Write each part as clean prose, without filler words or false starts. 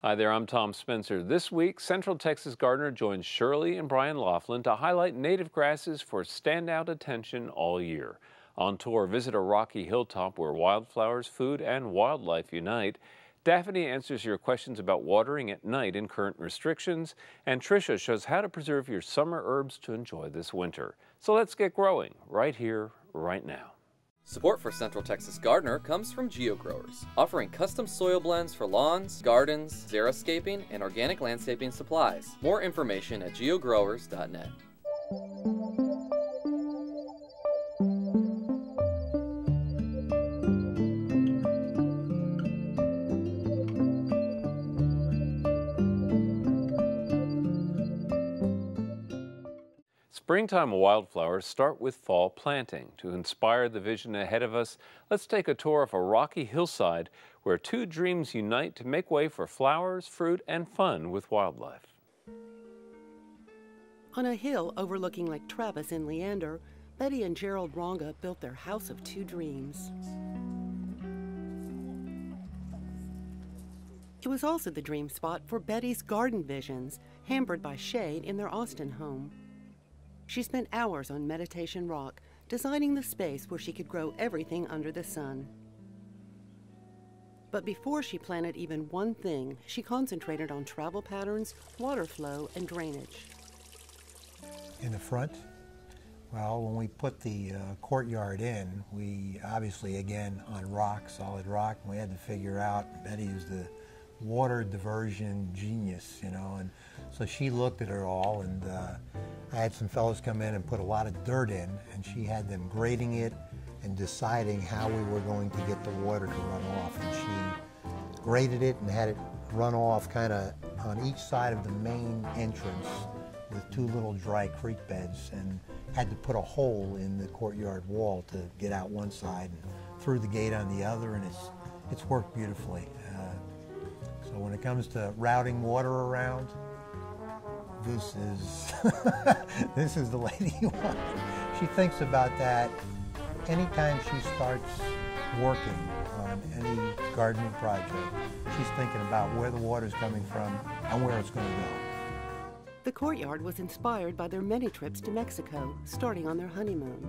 Hi there, I'm Tom Spencer. This week, Central Texas gardener joins Shirley and Brian Loflin to highlight native grasses for standout attention all year. On tour, visit a rocky hilltop where wildflowers, food, and wildlife unite. Daphne answers your questions about watering at night and current restrictions, and Trisha shows how to preserve your summer herbs to enjoy this winter. So let's get growing right here, right now. Support for Central Texas Gardener comes from GeoGrowers, offering custom soil blends for lawns, gardens, xeriscaping, and organic landscaping supplies. More information at geogrowers.net. Springtime wildflowers start with fall planting. To inspire the vision ahead of us, let's take a tour of a rocky hillside where two dreams unite to make way for flowers, fruit, and fun with wildlife. On a hill overlooking Lake Travis in Leander, Betty and Gerald Ronga built their house of two dreams. It was also the dream spot for Betty's garden visions, hampered by shade in their Austin home. She spent hours on Meditation Rock, designing the space where she could grow everything under the sun. But before she planted even one thing, she concentrated on travel patterns, water flow, and drainage. In the front, well, when we put the courtyard in, we obviously, again, on rock, solid rock, we had to figure out, Betty is the water diversion genius, you know, and so she looked at it all, and I had some fellows come in and put a lot of dirt in, and she had them grading it and deciding how we were going to get the water to run off, and she graded it and had it run off kind of on each side of the main entrance with two little dry creek beds, and had to put a hole in the courtyard wall to get out one side and through the gate on the other, and it's worked beautifully. So when it comes to routing water around, this is this is the lady you want. She thinks about that anytime she starts working on any gardening project. She's thinking about where the water's coming from and where it's going to go. The courtyard was inspired by their many trips to Mexico, starting on their honeymoon.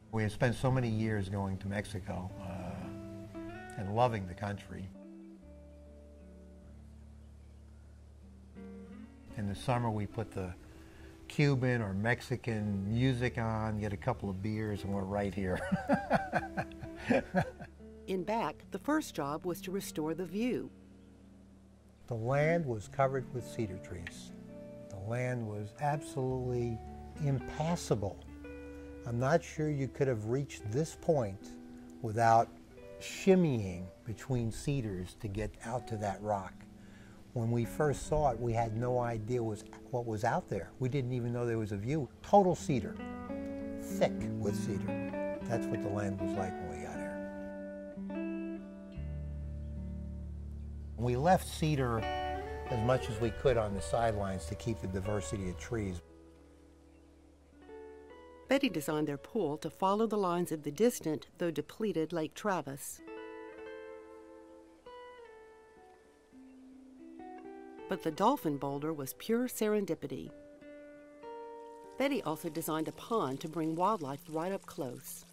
We have spent so many years going to Mexico and loving the country. In the summer, we put the Cuban or Mexican music on, get a couple of beers, and we're right here. In back, the first job was to restore the view. The land was covered with cedar trees. The land was absolutely impassable. I'm not sure you could have reached this point without shimmying between cedars to get out to that rock. When we first saw it, we had no idea what was out there. We didn't even know there was a view. Total cedar, thick with cedar. That's what the land was like when we got here. We left cedar as much as we could on the sidelines to keep the diversity of trees. Betty designed their pool to follow the lines of the distant, though depleted, Lake Travis. But the dolphin boulder was pure serendipity. Betty also designed a pond to bring wildlife right up close.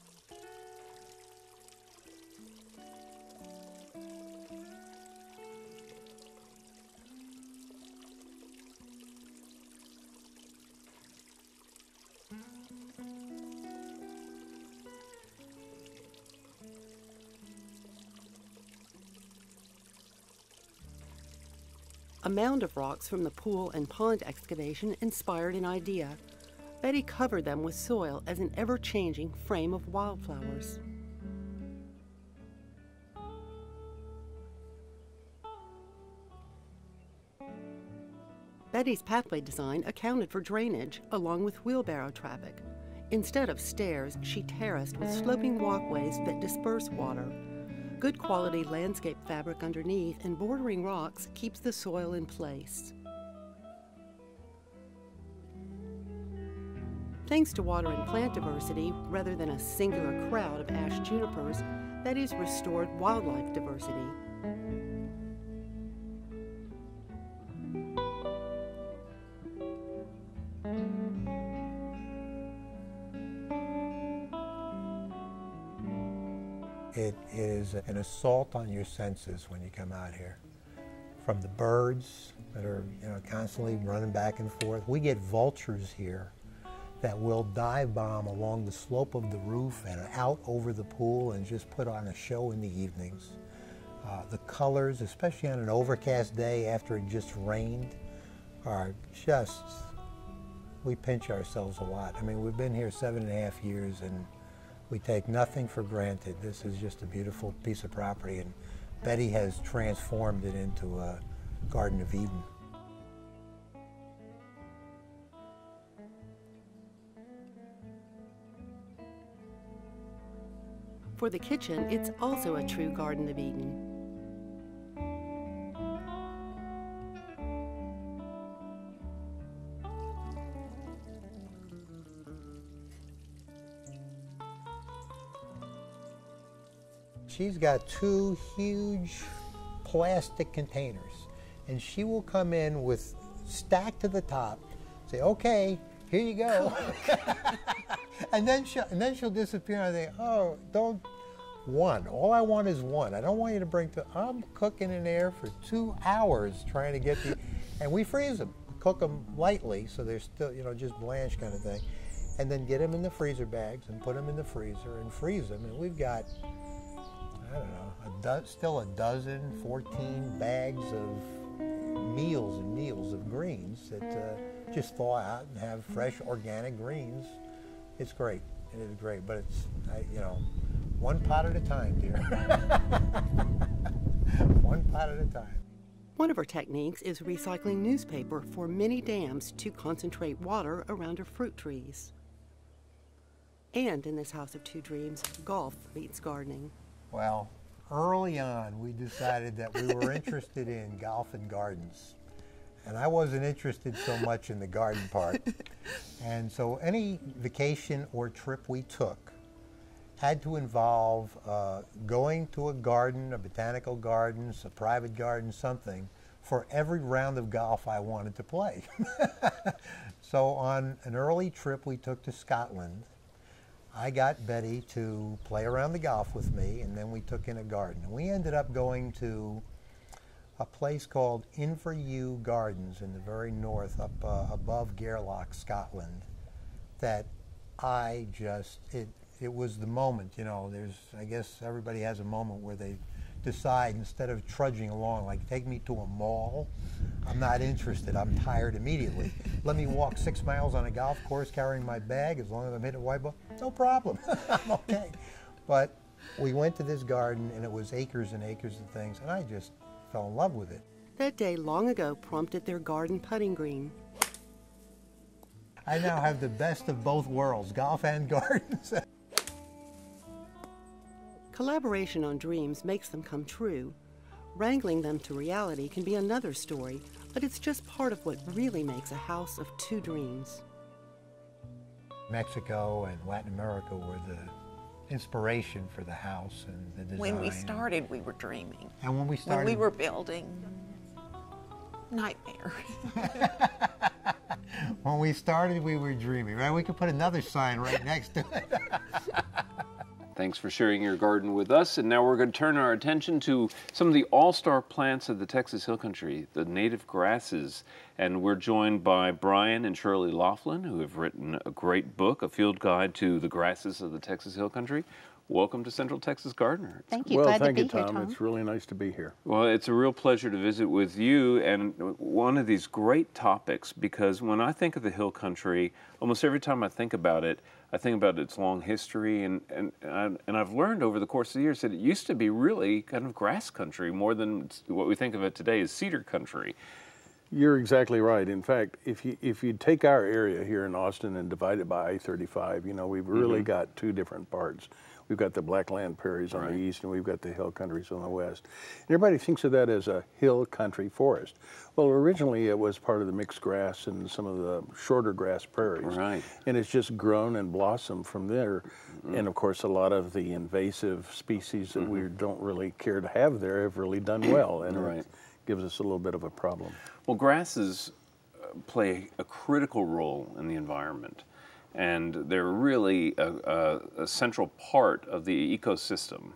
A mound of rocks from the pool and pond excavation inspired an idea. Betty covered them with soil as an ever-changing frame of wildflowers. Betty's pathway design accounted for drainage along with wheelbarrow traffic. Instead of stairs, she terraced with sloping walkways that disperse water. Good quality landscape fabric underneath and bordering rocks keeps the soil in place. Thanks to water and plant diversity, rather than a singular crowd of ash junipers, Betty's restored wildlife diversity. It is an assault on your senses when you come out here. From the birds that are, constantly running back and forth. We get vultures here that will dive bomb along the slope of the roof and out over the pool and just put on a show in the evenings. The colors, especially on an overcast day after it just rained, are just, we pinch ourselves a lot. I mean, we've been here 7.5 years and we take nothing for granted. This is just a beautiful piece of property, and Betty has transformed it into a Garden of Eden. For the kitchen, it's also a true Garden of Eden. She's got 2 huge plastic containers, and she will come in with stacked to the top, say, "Okay, here you go," and then she'll disappear. And I think, "Oh, don't one. All I want is one. I don't want you to bring 2. I'm cooking in there for 2 hours trying to get the, and we freeze them, cook them lightly so they're still, just blanched kind of thing, and then get them in the freezer bags and put them in the freezer and freeze them. And we've got, I don't know, still a dozen, 14 bags of meals and meals of greens that just thaw out and have fresh organic greens. It's great. It is great, but it's, one pot at a time, dear. One pot at a time. One of her techniques is recycling newspaper for mini dams to concentrate water around her fruit trees. And in this house of 2 dreams, golf meets gardening. Well, early on, we decided that we were interested in golf and gardens. And I wasn't interested so much in the garden part. And so any vacation or trip we took had to involve going to a garden, a botanical garden, a private garden, something, for every round of golf I wanted to play. So on an early trip we took to Scotland, I got Betty to play around the golf with me, and then we took in a garden. And we ended up going to a place called Inverview Gardens in the very north, up above Gairloch, Scotland, that I just, it was the moment, I guess everybody has a moment where they decide, instead of trudging along, like take me to a mall, I'm not interested, I'm tired immediately. Let me walk 6 miles on a golf course carrying my bag, as long as I'm hitting a white ball, no problem, I'm okay. But we went to this garden and it was acres and acres of things, and I just fell in love with it. That day long ago prompted their garden putting green. I now have the best of both worlds, golf and gardens. Collaboration on dreams makes them come true. Wrangling them to reality can be another story, but it's just part of what really makes a house of 2 dreams. Mexico and Latin America were the inspiration for the house and the design. When we started, we were dreaming. And when we started, when we were building, nightmare. When we started, we were dreaming, right? We could put another sign right next to it. Thanks for sharing your garden with us. And now we're going to turn our attention to some of the all-star plants of the Texas Hill Country, the native grasses. And we're joined by Brian and Shirley Loflin, who have written a great book, A Field Guide to the Grasses of the Texas Hill Country. Welcome to Central Texas Gardener. Thank you. Well, Glad thank to you, be here, Tom. Tom. It's really nice to be here. Well, it's a real pleasure to visit with you, and one of these great topics, because when I think of the Hill Country, almost every time I think about it, I think about its long history, and I've learned over the course of the years that it used to be really kind of grass country more than what we think of it today as cedar country. You're exactly right. In fact, if you take our area here in Austin and divide it by I-35, we've really got 2 different parts. We've got the blackland prairies on the east, and we've got the hill countries on the west. And everybody thinks of that as a hill country forest. Well, originally it was part of the mixed grass and some of the shorter grass prairies. Right. And it's just grown and blossomed from there. And of course, a lot of the invasive species that we don't really care to have there have really done well, and it gives us a little bit of a problem. Well, grasses play a critical role in the environment, and they're really a central part of the ecosystem.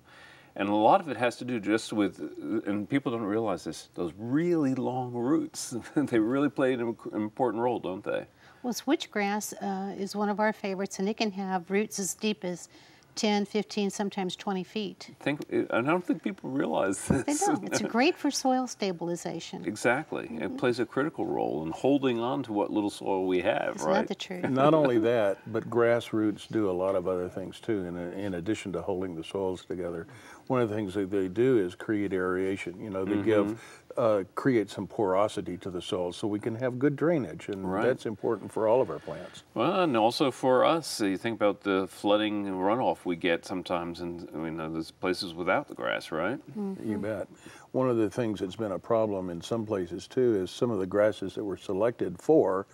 And a lot of it has to do just with, and people don't realize this, those really long roots. They really play an important role, don't they? Well, switchgrass is one of our favorites, and it can have roots as deep as 10, 15, sometimes 20 feet. I don't think people realize this. They don't. It's great for soil stabilization. Exactly. It plays a critical role in holding on to what little soil we have, Isn't that the truth? Not only that, but grass roots do a lot of other things too, in addition to holding the soils together. One of the things that they do is create aeration. You know, they create some porosity to the soil so we can have good drainage, and that's important for all of our plants. Well, and also for us, you think about the flooding and runoff we get sometimes in those places without the grass, right? You bet. One of the things that's been a problem in some places too is some of the grasses that were selected for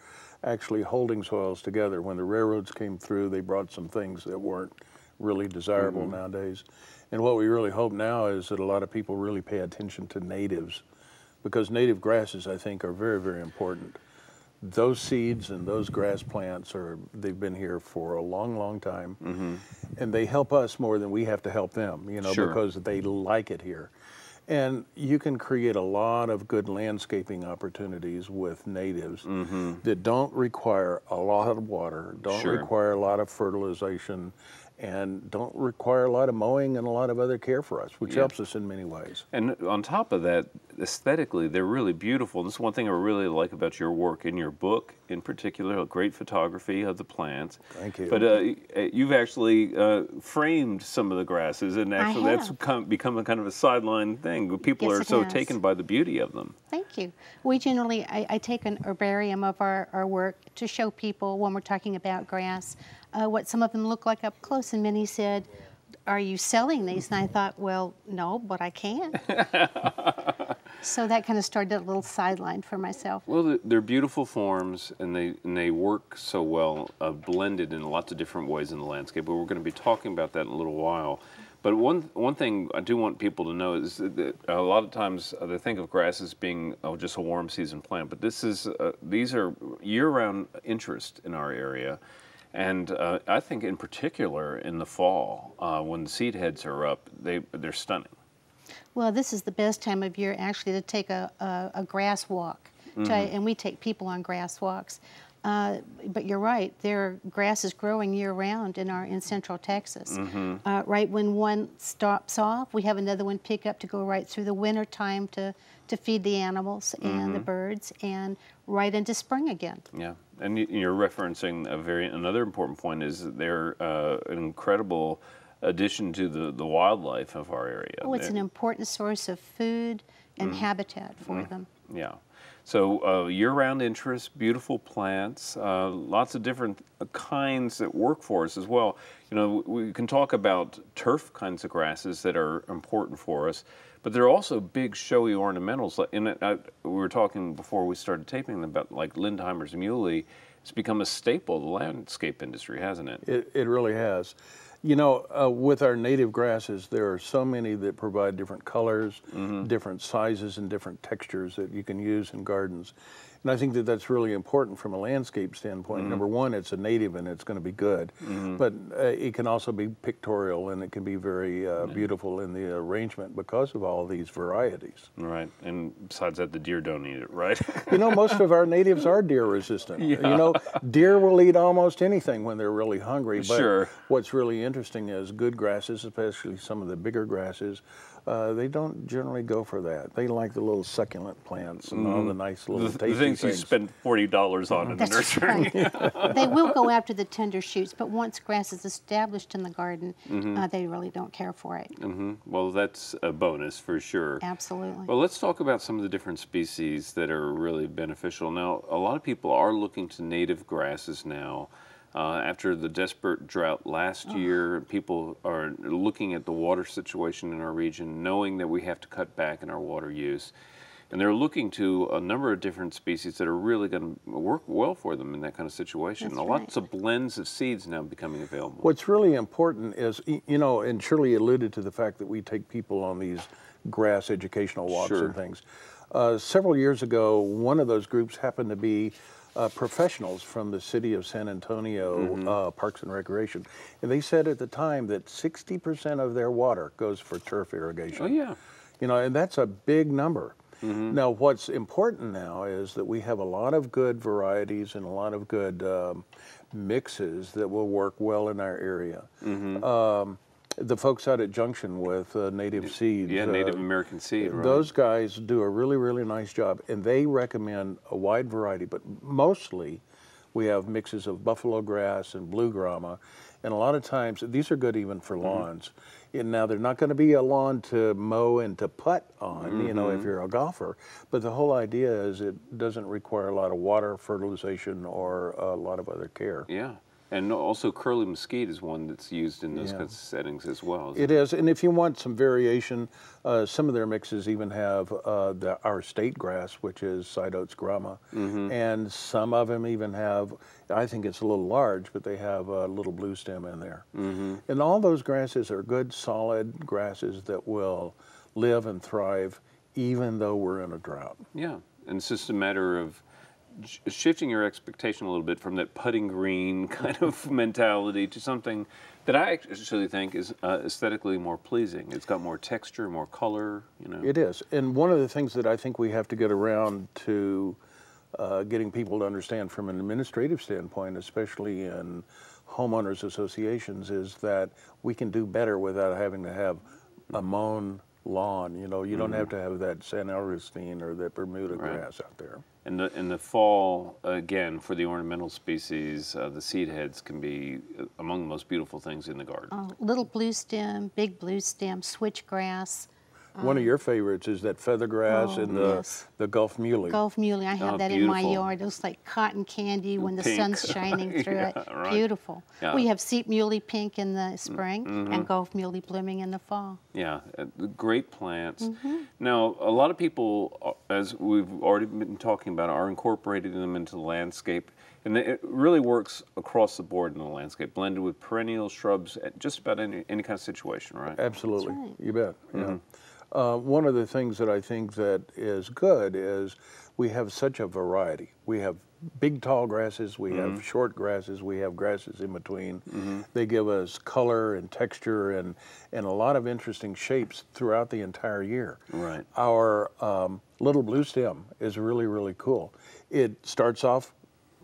actually holding soils together. When the railroads came through, they brought some things that weren't really desirable nowadays. And what we really hope now is that a lot of people really pay attention to natives, because native grasses, I think, are very, very important. Those seeds and those grass plants they've been here for a long, long time, and they help us more than we have to help them, you know, because they like it here. And you can create a lot of good landscaping opportunities with natives that don't require a lot of water, don't require a lot of fertilization, and don't require a lot of mowing and a lot of other care for us, which helps us in many ways. And on top of that, aesthetically, they're really beautiful. And this is one thing I really like about your work, in your book in particular, great photography of the plants. Thank you. But you've actually framed some of the grasses, and actually that's become a kind of a sideline thing. People are so taken by the beauty of them. Thank you. We generally, I take an herbarium of our work to show people when we're talking about grass what some of them look like up close. And many said, "Are you selling these?" And I thought, well, no, but I can. So that kind of started a little sideline for myself. Well, they're beautiful forms, and they work so well, blended in lots of different ways in the landscape. But we're going to be talking about that in a little while. But one thing I do want people to know is that a lot of times they think of grass as being just a warm season plant, but these are year-round interest in our area. And I think in particular in the fall, when the seed heads are up, they're stunning. Well, this is the best time of year actually to take a grass walk, and we take people on grass walks. But you're right, grass is growing year-round in Central Texas. Right when one stops off, we have another one pick up to go right through the winter time to feed the animals and the birds, and right into spring again. Yeah, and you're referencing another important point is that they're an incredible addition to the wildlife of our area. Oh, it's an important source of food and habitat for them. Yeah. So year-round interest, beautiful plants, lots of different kinds that work for us as well. You know, we can talk about turf kinds of grasses that are important for us, but there are also big showy ornamentals. We were talking before we started taping about like Lindheimer's muley. It's become a staple of the landscape industry, hasn't it? It really has. You know, with our native grasses, there are so many that provide different colors, different sizes, and different textures that you can use in gardens. And I think that that's really important from a landscape standpoint. Number one, it's a native and it's going to be good, but it can also be pictorial, and it can be very beautiful in the arrangement because of all these varieties. Right, and besides that, the deer don't eat it, right? You know, most of our natives are deer resistant. You know, deer will eat almost anything when they're really hungry, but what's really interesting is good grasses, especially some of the bigger grasses, they don't generally go for that. They like the little succulent plants and all the nice little tasty things you spend $40 on in the nursery. Right. They will go after the tender shoots, but once grass is established in the garden, they really don't care for it. Well, that's a bonus for sure. Absolutely. Well, let's talk about some of the different species that are really beneficial. Now, a lot of people are looking to native grasses now After the desperate drought last year, people are looking at the water situation in our region, knowing that we have to cut back in our water use. And they're looking to a number of different species that are really going to work well for them in that kind of situation. That's Lots of blends of seeds now becoming available. What's really important is, you know, and Shirley alluded to the fact that we take people on these grass educational walks and things. Several years ago, one of those groups happened to be professionals from the city of San Antonio Parks and Recreation. And they said at the time that 60% of their water goes for turf irrigation. Oh, yeah. You know, and that's a big number. Now, what's important now is that we have a lot of good varieties and a lot of good mixes that will work well in our area. The folks out at Junction with Native Seeds. Yeah, Native American Seed, right. Those guys do a really, really nice job, and they recommend a wide variety, but mostly we have mixes of buffalo grass and blue grama, and a lot of times, these are good even for lawns. And now, they're not going to be a lawn to mow and to putt on, you know, if you're a golfer, but the whole idea is it doesn't require a lot of water, fertilization, or a lot of other care. Yeah. And also curly mesquite is one that's used in those kinds of settings as well. It is, and if you want some variation, some of their mixes even have our state grass, which is side oats grama, and some of them even have, I think it's a little large, but they have a little blue stem in there. And all those grasses are good, solid grasses that will live and thrive even though we're in a drought. Yeah, and it's just a matter of shifting your expectation a little bit from that putting green kind of mentality to something that I actually think is aesthetically more pleasing. It's got more texture, more color, you know. It is, and one of the things that I think we have to get around to getting people to understand from an administrative standpoint, especially in homeowners associations, is that we can do better without having to have a mown lawn. You know, you don't have to have that San Augustine or that Bermuda grass out there. In the fall, again, for the ornamental species, the seed heads can be among the most beautiful things in the garden. Little blue stem, big blue stem, switchgrass. One of your favorites is that feathergrass and the Gulf Muley. Gulf Muley, I have that in my yard. It looks like cotton candy when the sun's shining through it. Right. Beautiful. We have Sept Muley pink in the spring and Gulf Muley blooming in the fall. Yeah, great plants. Now, a lot of people, as we've already been talking about, are incorporating them into the landscape. And it really works across the board in the landscape, blended with perennial shrubs at just about any kind of situation, right? Absolutely, you bet. Yeah. One of the things that I think that is good is we have such a variety. We have big tall grasses, we have short grasses, we have grasses in between. They give us color and texture and a lot of interesting shapes throughout the entire year. Right. Our little blue stem is really, really cool. It starts off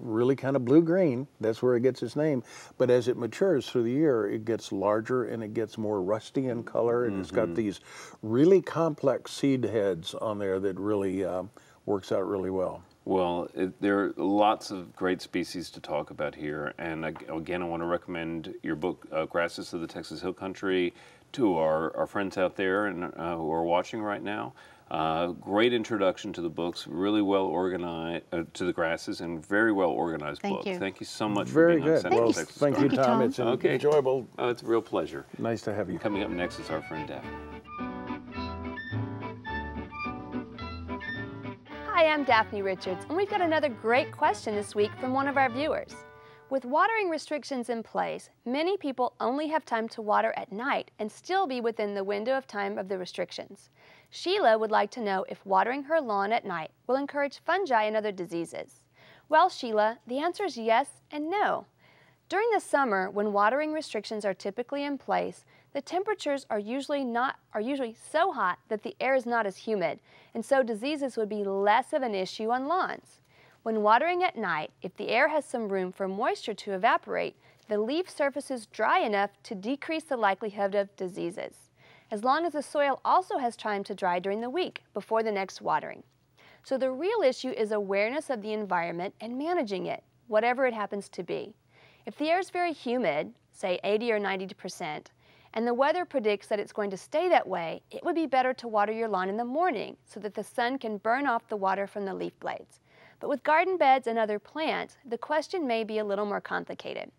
really kind of blue-green, that's where it gets its name, but as it matures through the year, it gets larger and it gets more rusty in color, and it's got these really complex seed heads on there that really works out really well. Well, there are lots of great species to talk about here, and again, I want to recommend your book, Grasses of the Texas Hill Country, to our friends out there and who are watching right now. Great introduction to the books, really well organized, to the grasses, and very well organized book. Thank you so much Very for being good. on Central Well, Texas thank you, Garden. Tom. It's enjoyable. It's a real pleasure. Nice to have you. Coming up next is our friend Daphne. Hi, I'm Daphne Richards, and we've got another great question this week from one of our viewers. With watering restrictions in place, many people only have time to water at night and still be within the window of time of the restrictions. Sheila would like to know if watering her lawn at night will encourage fungi and other diseases. Well, Sheila, the answer is yes and no. During the summer, when watering restrictions are typically in place, the temperatures are usually so hot that the air is not as humid, and so diseases would be less of an issue on lawns. When watering at night, if the air has some room for moisture to evaporate, the leaf surface is dry enough to decrease the likelihood of diseases, as long as the soil also has time to dry during the week before the next watering. So the real issue is awareness of the environment and managing it, whatever it happens to be. If the air is very humid, say 80 or 90%, and the weather predicts that it's going to stay that way, it would be better to water your lawn in the morning so that the sun can burn off the water from the leaf blades. But with garden beds and other plants, the question may be a little more complicated.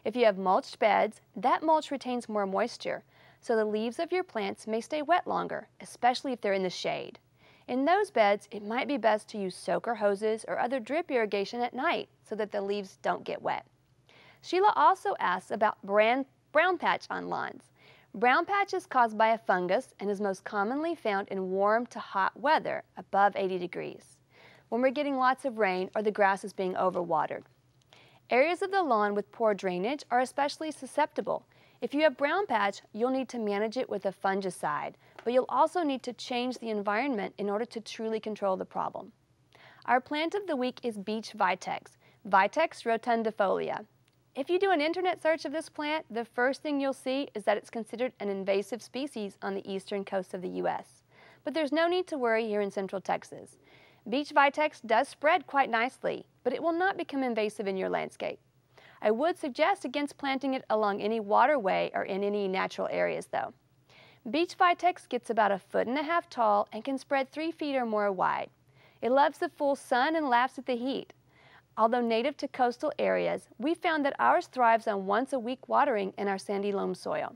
If you have mulched beds, that mulch retains more moisture, so the leaves of your plants may stay wet longer, especially if they're in the shade. In those beds, it might be best to use soaker hoses or other drip irrigation at night so that the leaves don't get wet. Sheila also asks about brown patch on lawns. Brown patch is caused by a fungus and is most commonly found in warm to hot weather, above 80 degrees, when we're getting lots of rain or the grass is being overwatered. Areas of the lawn with poor drainage are especially susceptible. If you have brown patch, you'll need to manage it with a fungicide, but you'll also need to change the environment in order to truly control the problem. Our plant of the week is beech vitex, Vitex rotundifolia. If you do an internet search of this plant, the first thing you'll see is that it's considered an invasive species on the eastern coast of the U.S. But there's no need to worry here in Central Texas. Beech vitex does spread quite nicely, but it will not become invasive in your landscape. I would suggest against planting it along any waterway or in any natural areas though. Beech vitex gets about 1.5 feet tall and can spread 3 feet or more wide. It loves the full sun and laughs at the heat. Although native to coastal areas, we found that ours thrives on once-a-week watering in our sandy loam soil.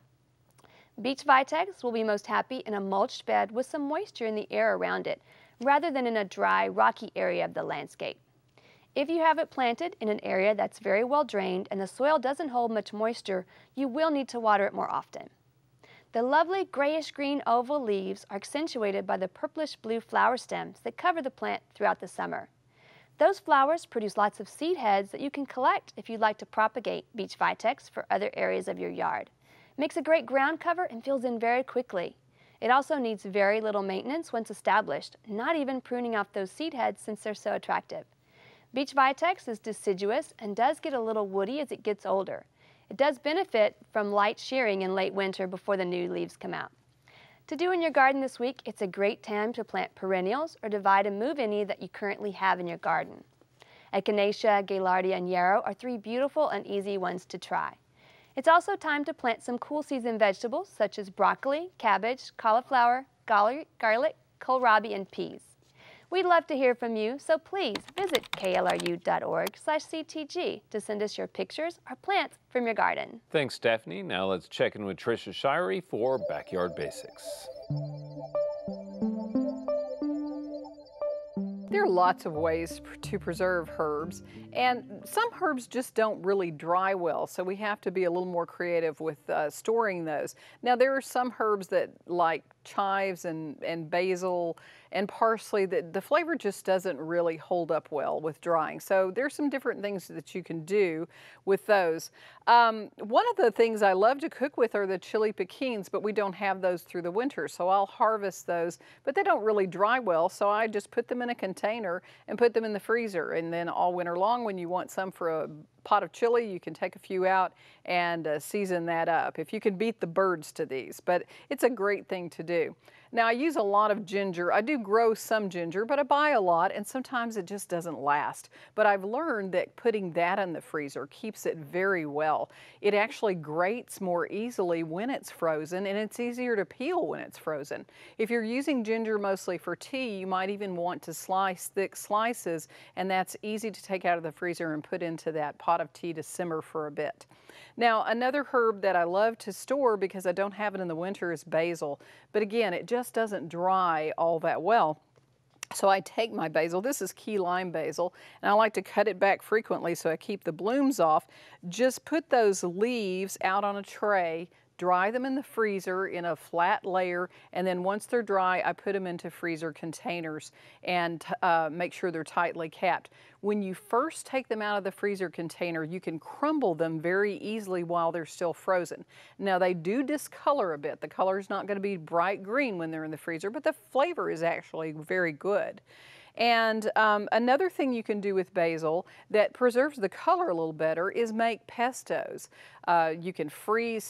Beech vitex will be most happy in a mulched bed with some moisture in the air around it, rather than in a dry, rocky area of the landscape. If you have it planted in an area that's very well drained and the soil doesn't hold much moisture, you will need to water it more often. The lovely grayish-green oval leaves are accentuated by the purplish-blue flower stems that cover the plant throughout the summer. Those flowers produce lots of seed heads that you can collect if you'd like to propagate beech vitex for other areas of your yard. It makes a great ground cover and fills in very quickly. It also needs very little maintenance once established, not even pruning off those seed heads since they're so attractive. Beech vitex is deciduous and does get a little woody as it gets older. It does benefit from light shearing in late winter before the new leaves come out. To do in your garden this week, it's a great time to plant perennials or divide and move any that you currently have in your garden. Echinacea, Gaillardia, and yarrow are 3 beautiful and easy ones to try. It's also time to plant some cool season vegetables such as broccoli, cabbage, cauliflower, garlic, kohlrabi, and peas. We'd love to hear from you, so please visit klru.org/ctg to send us your pictures or plants from your garden. Thanks, Daphne. Now let's check in with Trisha Shirey for Backyard Basics. There are lots of ways to preserve herbs, and some herbs just don't really dry well, so we have to be a little more creative with storing those. Now, there are some herbs that, like chives and basil and parsley, that the flavor just doesn't really hold up well with drying. So there's some different things that you can do with those. One of the things I love to cook with are the chili piquins, but we don't have those through the winter, so I'll harvest those, but they don't really dry well, so I just put them in a container and put them in the freezer, and then all winter long when you want some for a pot of chili, you can take a few out and season that up. If you can beat the birds to these, but it's a great thing to do. Now, I use a lot of ginger. I do grow some ginger, but I buy a lot, and sometimes it just doesn't last. But I've learned that putting that in the freezer keeps it very well. It actually grates more easily when it's frozen, and it's easier to peel when it's frozen. If you're using ginger mostly for tea, you might even want to slice thick slices, and that's easy to take out of the freezer and put into that pot of tea to simmer for a bit. Now, another herb that I love to store because I don't have it in the winter is basil. But again, it just doesn't dry all that well. So I take my basil, this is key lime basil, and I like to cut it back frequently so I keep the blooms off. Just put those leaves out on a tray, dry them in the freezer in a flat layer, and then once they're dry, I put them into freezer containers and make sure they're tightly capped. When you first take them out of the freezer container, you can crumble them very easily while they're still frozen. Now, they do discolor a bit. The color is not going to be bright green when they're in the freezer, but the flavor is actually very good. And another thing you can do with basil that preserves the color a little better is make pestos. You can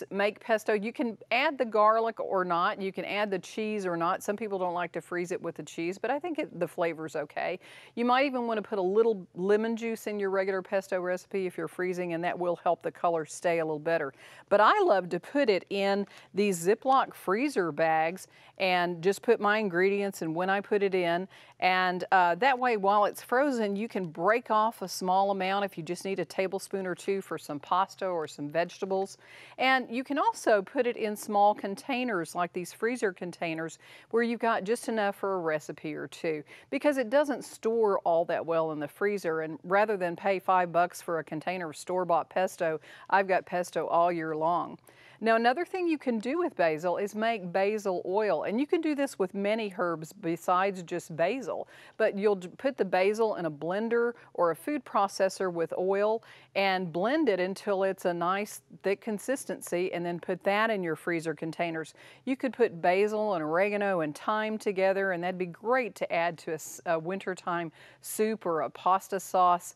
make pesto. You can add the garlic or not. You can add the cheese or not. Some people don't like to freeze it with the cheese, but I think the flavor's okay. You might even want to put a little lemon juice in your regular pesto recipe if you're freezing, and that will help the color stay a little better. But I love to put it in these Ziploc freezer bags and just put my ingredients and when I put it in, and That way, while it's frozen, you can break off a small amount if you just need a tablespoon or two for some pasta or some vegetables. And you can also put it in small containers like these freezer containers where you've got just enough for a recipe or two, because it doesn't store all that well in the freezer. And rather than pay $5 for a container of store-bought pesto, I've got pesto all year long. Now, another thing you can do with basil is make basil oil, and you can do this with many herbs besides just basil, but you'll put the basil in a blender or a food processor with oil and blend it until it's a nice thick consistency, and then put that in your freezer containers. You could put basil and oregano and thyme together, and that'd be great to add to a wintertime soup or a pasta sauce.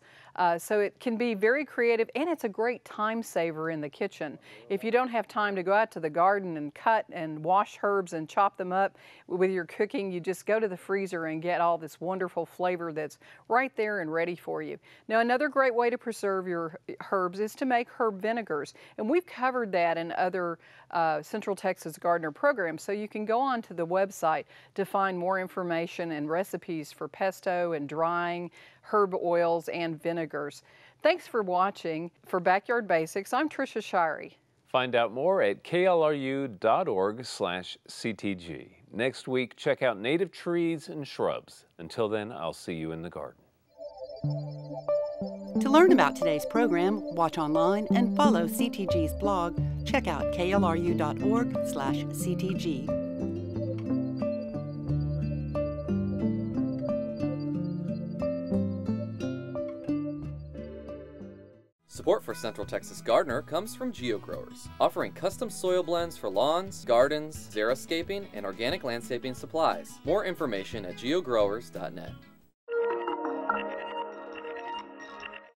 So it can be very creative, and it's a great time saver in the kitchen. If you don't have time to go out to the garden and cut and wash herbs and chop them up with your cooking, you just go to the freezer and get all this wonderful flavor that's right there and ready for you. Now, another great way to preserve your herbs is to make herb vinegars, and we've covered that in other Central Texas Gardener programs, so you can go on to the website to find more information and recipes for pesto and drying, herb oils, and vinegars. Thanks for watching. For Backyard Basics, I'm Trisha Shirey. Find out more at klru.org/CTG. Next week, check out native trees and shrubs. Until then, I'll see you in the garden. To learn about today's program, watch online and follow CTG's blog. Check out klru.org/CTG. Support for Central Texas Gardener comes from GeoGrowers, offering custom soil blends for lawns, gardens, xeriscaping, and organic landscaping supplies. More information at geogrowers.net.